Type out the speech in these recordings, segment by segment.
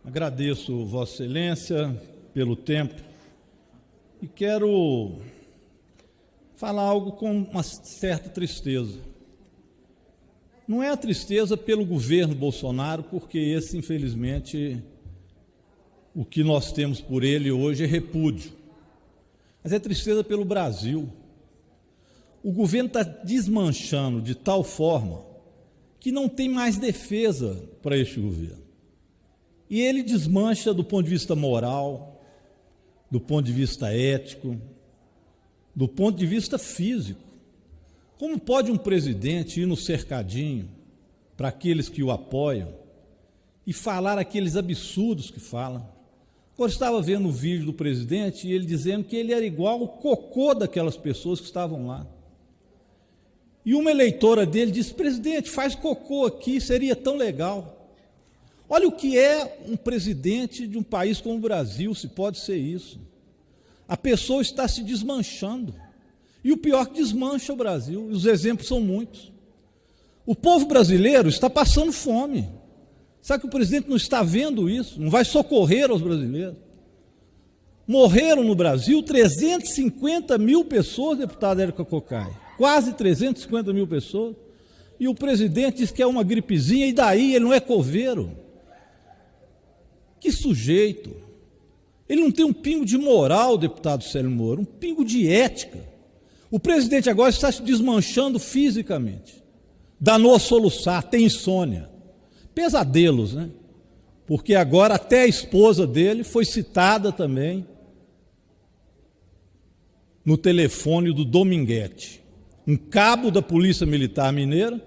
Agradeço Vossa Excelência pelo tempo e quero falar algo com uma certa tristeza. Não é a tristeza pelo governo Bolsonaro, porque esse, infelizmente, o que nós temos por ele hoje é repúdio. Mas é tristeza pelo Brasil. O governo está desmanchando de tal forma que não tem mais defesa para este governo. E ele desmancha do ponto de vista moral, do ponto de vista ético, do ponto de vista físico. Como pode um presidente ir no cercadinho para aqueles que o apoiam e falar aqueles absurdos que fala? Eu estava vendo o vídeo do presidente e ele dizendo que ele era igual o cocô daquelas pessoas que estavam lá. E uma eleitora dele disse: presidente, faz cocô aqui, seria tão legal. Olha o que é um presidente de um país como o Brasil, se pode ser isso. A pessoa está se desmanchando. E o pior é que desmancha o Brasil, e os exemplos são muitos. O povo brasileiro está passando fome. Sabe que o presidente não está vendo isso? Não vai socorrer aos brasileiros. Morreram no Brasil 350 mil pessoas, deputado Érica Cocai. Quase 350 mil pessoas. E o presidente diz que é uma gripezinha, e daí ele não é coveiro. Que sujeito! Ele não tem um pingo de moral, deputado Célio Moro, um pingo de ética. O presidente agora está se desmanchando fisicamente. Danou a soluçar, tem insônia. Pesadelos, né? Porque agora até a esposa dele foi citada também no telefone do Dominguete, um cabo da Polícia Militar Mineira,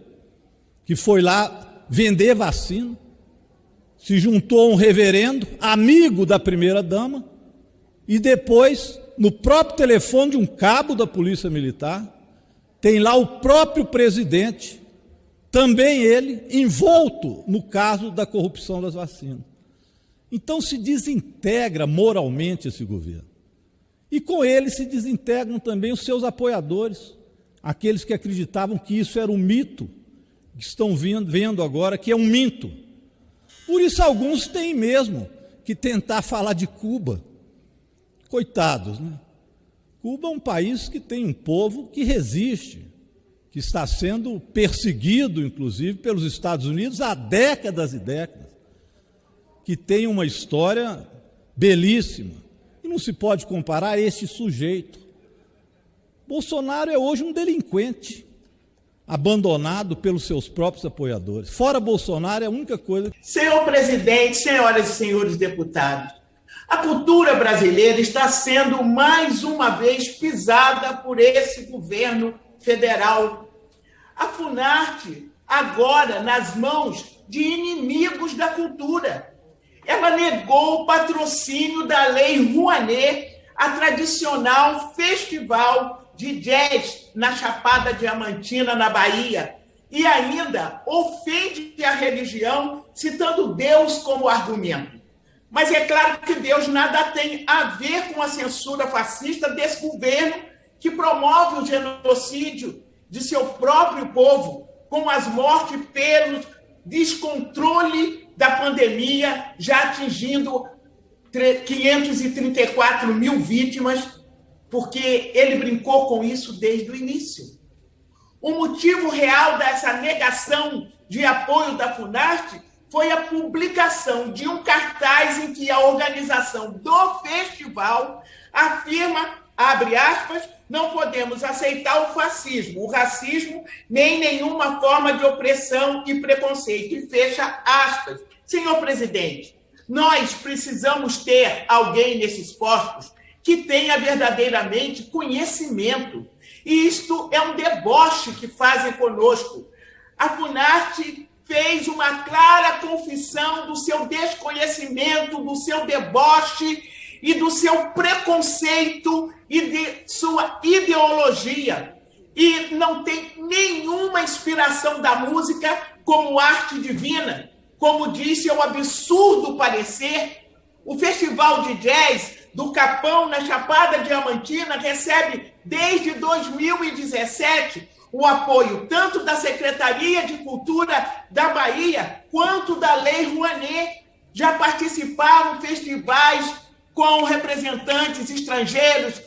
que foi lá vender vacina, se juntou a um reverendo, amigo da primeira-dama, e depois, no próprio telefone de um cabo da Polícia Militar, tem lá o próprio presidente, também ele, envolto no caso da corrupção das vacinas. Então se desintegra moralmente esse governo. E com ele se desintegram também os seus apoiadores, aqueles que acreditavam que isso era um mito, que estão vendo agora que é um mito. Por isso alguns têm mesmo que tentar falar de Cuba. Coitados, né? Cuba é um país que tem um povo que resiste, que está sendo perseguido, inclusive, pelos Estados Unidos há décadas e décadas, que tem uma história belíssima. E não se pode comparar a este sujeito. Bolsonaro é hoje um delinquente, abandonado pelos seus próprios apoiadores. Fora Bolsonaro, é a única coisa... Senhor presidente, senhoras e senhores deputados, a cultura brasileira está sendo mais uma vez pisada por esse governo federal. A Funarte, agora nas mãos de inimigos da cultura. Ela negou o patrocínio da Lei Rouanet, a tradicional festival de jazz na Chapada Diamantina, na Bahia, e ainda ofende a religião, citando Deus como argumento. Mas é claro que Deus nada tem a ver com a censura fascista desse governo que promove o genocídio de seu próprio povo, com as mortes pelo descontrole da pandemia, já atingindo 534 mil vítimas, porque ele brincou com isso desde o início. O motivo real dessa negação de apoio da Funarte foi a publicação de um cartaz em que a organização do festival afirma, abre aspas, não podemos aceitar o fascismo, o racismo, nem nenhuma forma de opressão e preconceito, e fecha aspas. Senhor presidente, nós precisamos ter alguém nesses postos que tenha verdadeiramente conhecimento. E isto é um deboche que fazem conosco. A Funarte fez uma clara confissão do seu desconhecimento, do seu deboche e do seu preconceito e de sua ideologia. E não tem nenhuma inspiração da música como arte divina. Como disse, é um absurdo parecer. O Festival de Jazz do Capão, na Chapada Diamantina, recebe desde 2017 o apoio tanto da Secretaria de Cultura da Bahia quanto da Lei Rouanet, já participaram de festivais com representantes estrangeiros,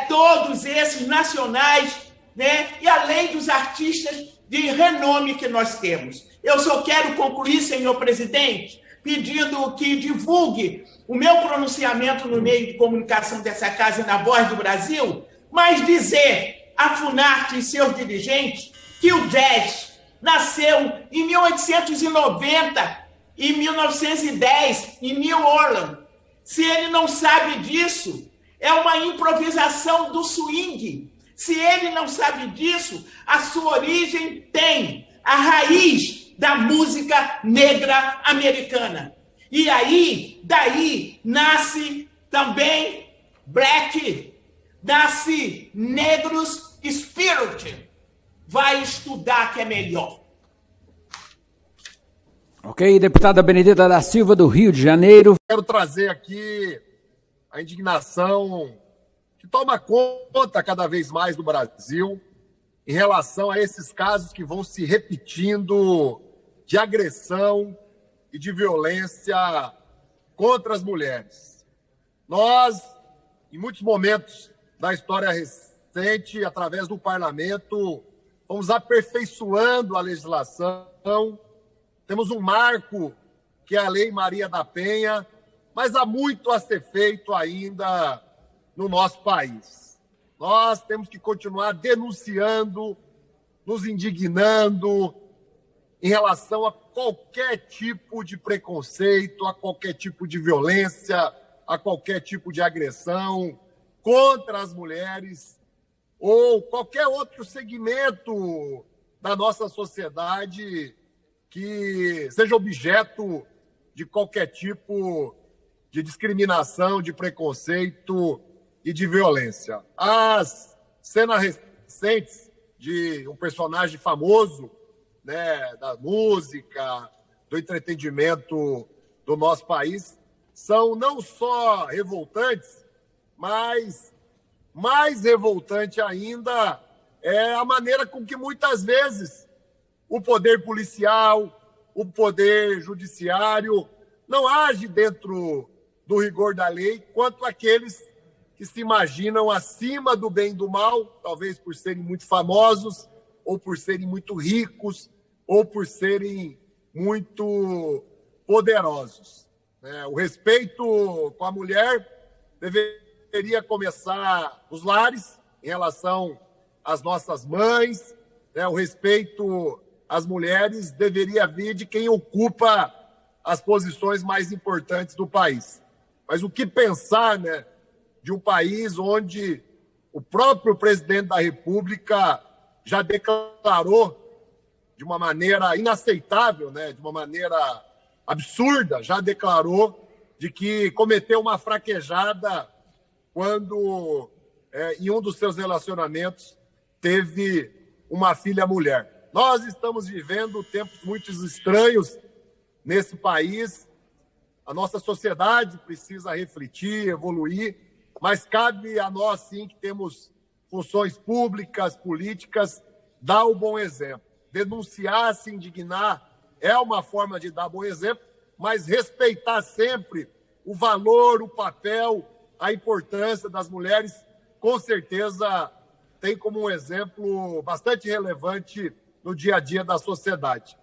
todos esses nacionais, né? E além dos artistas de renome que nós temos. Eu só quero concluir, senhor presidente, pedindo que divulgue o meu pronunciamento no meio de comunicação dessa casa e na Voz do Brasil, mas dizer à Funarte e seus dirigentes que o jazz nasceu em 1890, em 1910, em New Orleans. Se ele não sabe disso, é uma improvisação do swing. Se ele não sabe disso, a sua origem tem a raiz da música negra americana. E aí, daí, nasce também black, nasce negros spirit. Vai estudar que é melhor. Ok, deputada Benedita da Silva, do Rio de Janeiro. Quero trazer aqui a indignação que toma conta cada vez mais do Brasil em relação a esses casos que vão se repetindo de agressão e de violência contra as mulheres. Nós, em muitos momentos da história recente, através do parlamento, vamos aperfeiçoando a legislação. Temos um marco, que é a Lei Maria da Penha, mas há muito a ser feito ainda no nosso país. Nós temos que continuar denunciando, nos indignando em relação a qualquer tipo de preconceito, a qualquer tipo de violência, a qualquer tipo de agressão contra as mulheres ou qualquer outro segmento da nossa sociedade que seja objeto de qualquer tipo de discriminação, de preconceito e de violência. As cenas recentes de um personagem famoso, né, da música, do entretenimento do nosso país, são não só revoltantes, mas mais revoltante ainda é a maneira com que muitas vezes o poder policial, o poder judiciário não age dentro do rigor da lei quanto aqueles que se imaginam acima do bem e do mal, talvez por serem muito famosos, ou por serem muito ricos, ou por serem muito poderosos. O respeito com a mulher deveria começar nos lares, em relação às nossas mães, o respeito às mulheres deveria vir de quem ocupa as posições mais importantes do país. Mas o que pensar, de um país onde o próprio presidente da República já declarou de uma maneira inaceitável, de uma maneira absurda, já declarou de que cometeu uma fraquejada quando, em um dos seus relacionamentos, teve uma filha mulher. Nós estamos vivendo tempos muito estranhos nesse país. A nossa sociedade precisa refletir, evoluir, mas cabe a nós, sim, que temos funções públicas, políticas, dar o bom exemplo. Denunciar, se indignar, é uma forma de dar bom exemplo, mas respeitar sempre o valor, o papel, a importância das mulheres, com certeza tem como um exemplo bastante relevante no dia a dia da sociedade.